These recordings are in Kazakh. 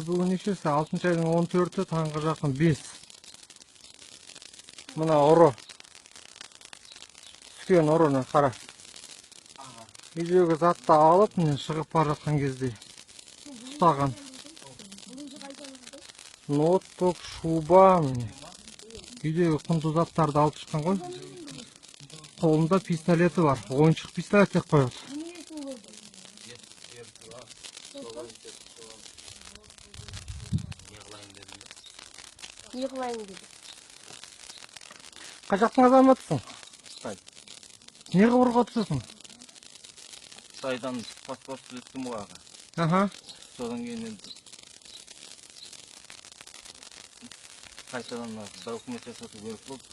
Бүгін нешесі? 6 айдың 14-і, таңғы жақын 5. Мына ұры. Түскен ұрыны қара. Үйдегі затты алып, мен шығып бара жатқан кезде ұстаған. Ноутбук, шуба, міне. Үйдегі құнды заттарды алып шыққан ғой. Қолында пистолеті бар. Ойыншық пистолет деп қояды. Не қылайын деді? Қай жақтың азаматысың? Қай? Не қылырға түсесің? Қытайдан паспорт түзеттім ғой аға. Аха. Содан кейін енді қайтадан документ жасату керек болды.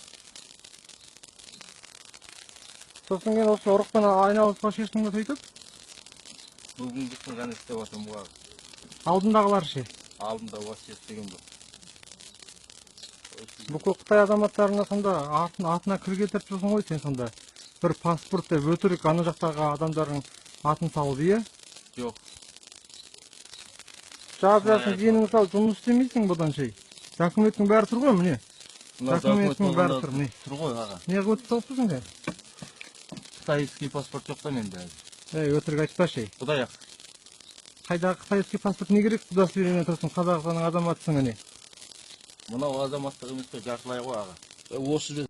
Сосын кейін осы ұрықпен айналысқа шештің бе сөйтіп? Бүгінгі күн ғана істеп жатырмын ғой аға. Алдындағылар ше? Алдында уақыт істеген бұл. Бүкіл Қытай азаматтарына сонда атына кір кетіріп жүрсің ғой сен сонда. Бір паспорт деп өтірік ана жақтағы адамдардың атын салып, иә? Жоқ. Жап жасың сенің мысалы жұмыс істемейсің бұдан ше. Документтің бәрі тұр ғой, міне. Документтің бәрі тұр, міне. Тұр ғой аға. Не қылып тұрсың сен? Қытайский паспорт жоқ та менде әлі. Өтірік айтпа ше. Құдай ақ. Қайдағы қытайский паспорт не керек? Удостоверение тұрсын, Қазақстанның азаматысың, міне. Мынау азаматтық емес пе, жартылай ғой аға. Осы